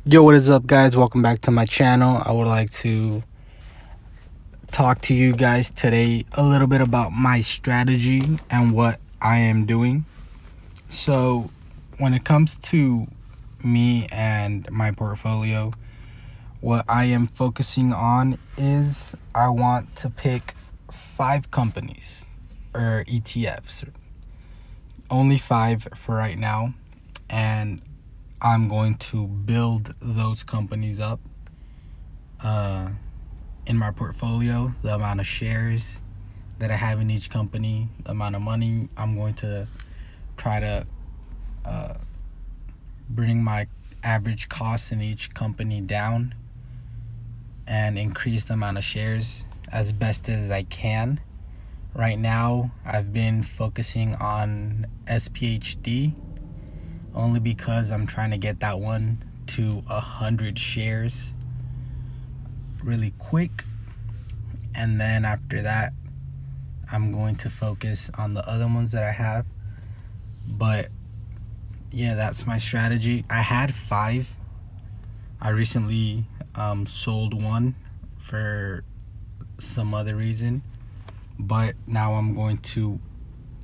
Yo, what is up, guys? Welcome back to my channel. I would like to talk to you guys today a little bit about my strategy and what I am doing. So, when it comes to me and my portfolio, what I am focusing on is I want to pick 5 companies or ETFs, only 5 for right now, and I'm going to build those companies up in my portfolio, the amount of shares that I have in each company, the amount of money. I'm going to try to bring my average cost in each company down and increase the amount of shares as best as I can. Right now, I've been focusing on SPHD only because I'm trying to get that one to 100 shares really quick, and then after that I'm going to focus on the other ones that I have. But yeah, that's my strategy. I had 5. I recently sold one for some other reason, but now I'm going to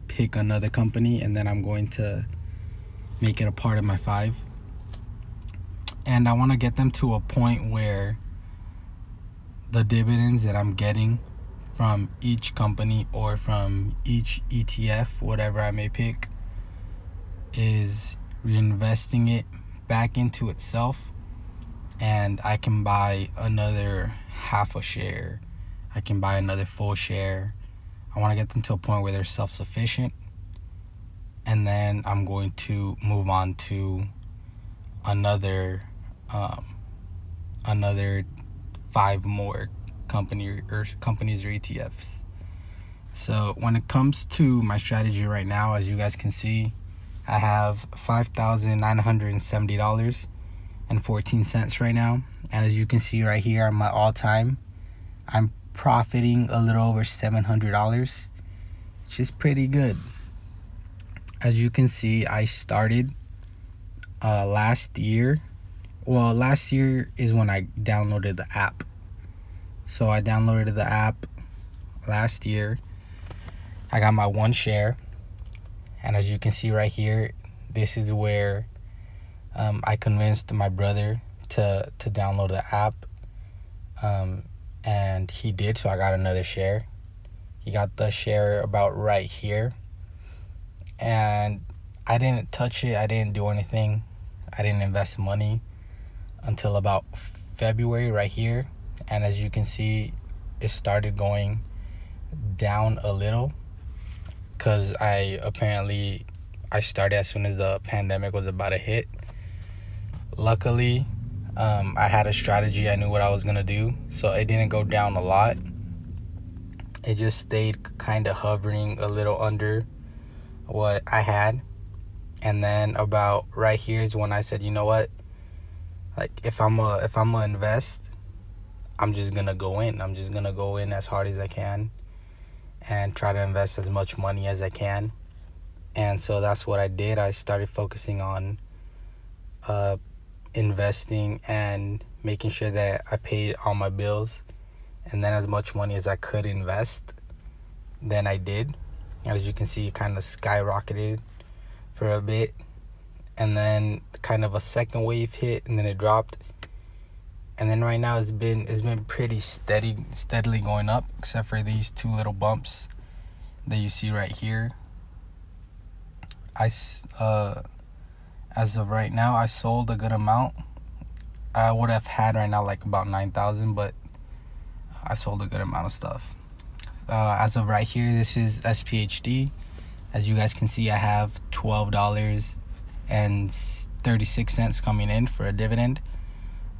pick another company and then I'm going to make it a part of my 5, and I want to get them to a point where the dividends that I'm getting from each company or from each ETF, whatever I may pick, is reinvesting it back into itself, and I can buy another half a share. I can buy another full share. I want to get them to a point where they're self-sufficient, and then I'm going to move on to another 5 more companies or ETFs. So when it comes to my strategy right now, as you guys can see, I have $5,970.14 right now, and as you can see right here on my all-time, I'm profiting a little over $700, which is pretty good. As you can see, I started last year. Well, last year is when I downloaded the app. So I downloaded the app last year. I got my 1 share, and as you can see right here, this is where I convinced my brother to download the app, and he did, so I got another share. He got the share about right here, and I didn't touch it. I didn't do anything. I didn't invest money until about February right here, and as you can see, it started going down a little because I started as soon as the pandemic was about to hit. Luckily, I had a strategy. I knew what I was gonna do, so it didn't go down a lot. It just stayed kind of hovering a little under what I had, and then about right here is when I said, you know what, like if I'm gonna invest, I'm just gonna go in. I'm just gonna go in as hard as I can and try to invest as much money as I can. And so that's what I did. I started focusing on investing and making sure that I paid all my bills, and then as much money as I could invest, then I did. And as you can see, it kind of skyrocketed for a bit, and then kind of a second wave hit, and then it dropped, and then right now it's been pretty steadily going up, except for these 2 little bumps that you see right here. As of right now, I sold a good amount. I would have had right now like about 9,000, but I sold a good amount of stuff. As of right here, this is SPHD. As you guys can see, I have $12.36 coming in for a dividend.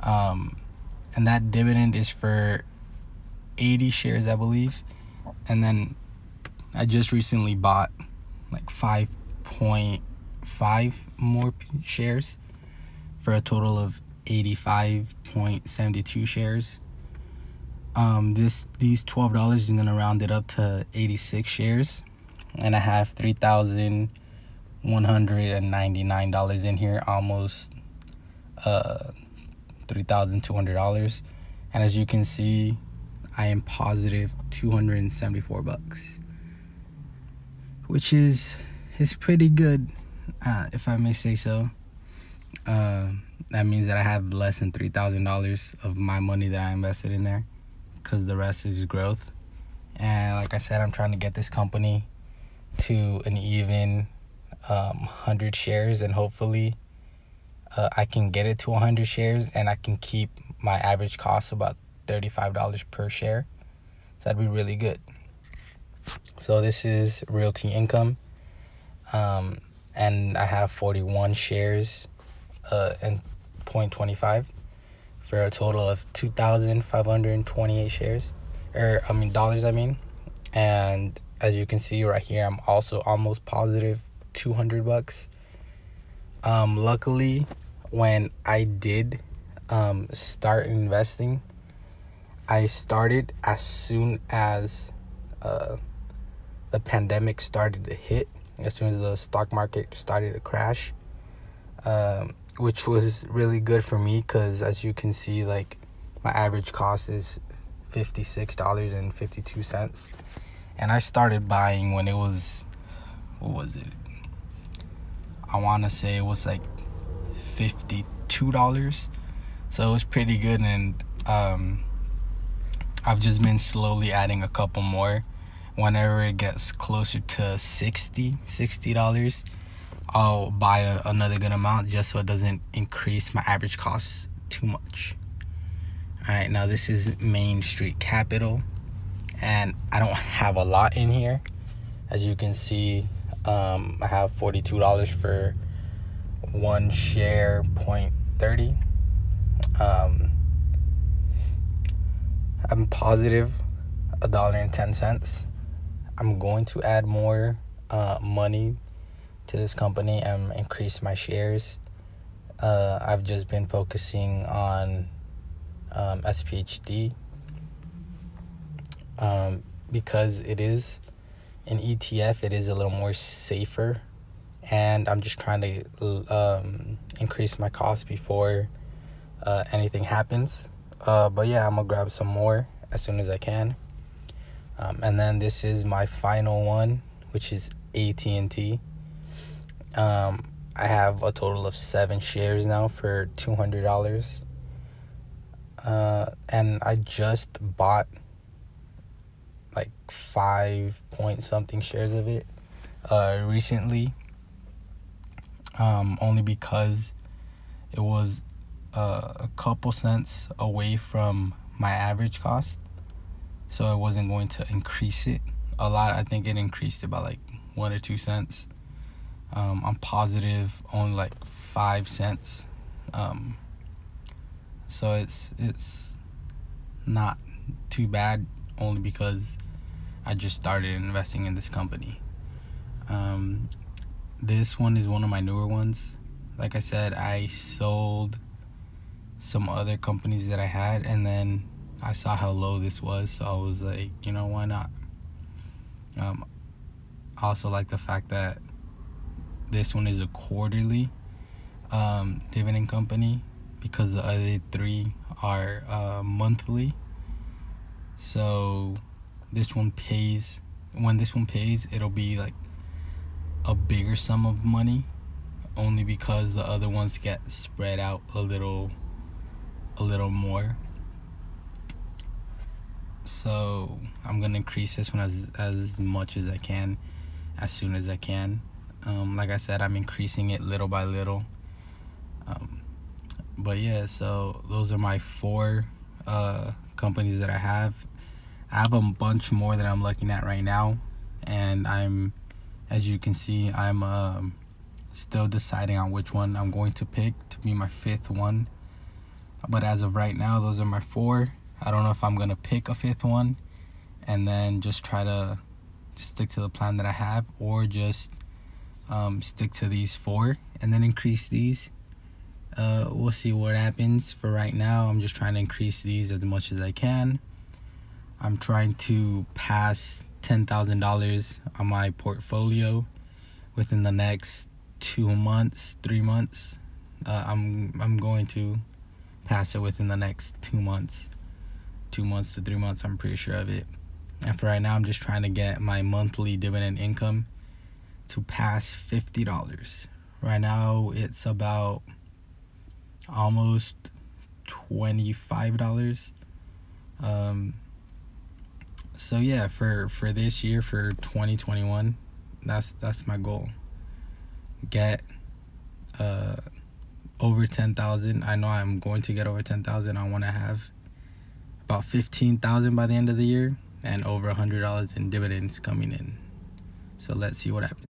And that dividend is for 80 shares, I believe. And then I just recently bought like 5.5 more shares for a total of 85.72 shares. These $12 is gonna round it up to 86 shares, and I have $3,199 in here, almost $3,200. And as you can see, I am positive $274, which is pretty good, if I may say so. That means that I have less than $3,000 of my money that I invested in there, because the rest is growth. And like I said, I'm trying to get this company to an even 100 shares, and hopefully I can get it to 100 shares, and I can keep my average cost about $35 per share. So that'd be really good. So this is Realty Income, and I have 41 shares and 0.25 for a total of 2,528 shares, dollars. And as you can see right here, I'm also almost positive $200. Luckily, when I did start investing, I started as soon as the pandemic started to hit, as soon as the stock market started to crash, which was really good for me, because as you can see, like, my average cost is $56.52, and I started buying when it was, what was it, I want to say it was like $52, so it was pretty good. And I've just been slowly adding a couple more. Whenever it gets closer to $60, I'll buy another good amount, just so it doesn't increase my average cost too much. Alright, now this is Main Street Capital, and I don't have a lot in here. As you can see, I have $42 for one share, 0.30. I'm positive $1.10. I'm going to add more money to this company and increase my shares. I've just been focusing on SPHD because it is an ETF. It is a little more safer, and I'm just trying to increase my cost before anything happens. But yeah, I'm gonna grab some more as soon as I can. And then this is my final one, which is AT&T. I have a total of 7 shares now for $200. And I just bought like 5 point something shares of it recently, only because it was a couple cents away from my average cost, so I wasn't going to increase it a lot. I think it increased it by like 1 or 2 cents. I'm positive only like 5 cents. So it's not too bad, only because I just started investing in this company. This one is one of my newer ones. Like I said, I sold some other companies that I had, and then I saw how low this was, so I was like, why not? I also like the fact that this one is a quarterly dividend company, because the other 3 are monthly. So this one pays. When this one pays, it'll be like a bigger sum of money, only because the other ones get spread out a little more. So I'm gonna increase this one as much as I can, as soon as I can. Like I said, I'm increasing it little by little. But yeah, so those are my 4 companies that I have. I have a bunch more that I'm looking at right now, and as you can see, I'm still deciding on which one I'm going to pick to be my 5th one. But as of right now, those are my 4. I don't know if I'm gonna pick a 5th one and then just try to stick to the plan that I have, or just stick to these 4 and then increase these. We'll see what happens. For right now, I'm just trying to increase these as much as I can. I'm trying to pass $10,000 on my portfolio within the next 2 months, 3 months. I'm going to pass it within the next 2 months. 2 months to 3 months, I'm pretty sure of it. And for right now, I'm just trying to get my monthly dividend income to pass $50. Right now, it's about almost $25. So yeah, for this year, for 2021, that's my goal. Get over 10,000. I know I'm going to get over 10,000. I want to have about 15,000 by the end of the year, and over $100 in dividends coming in. So let's see what happens.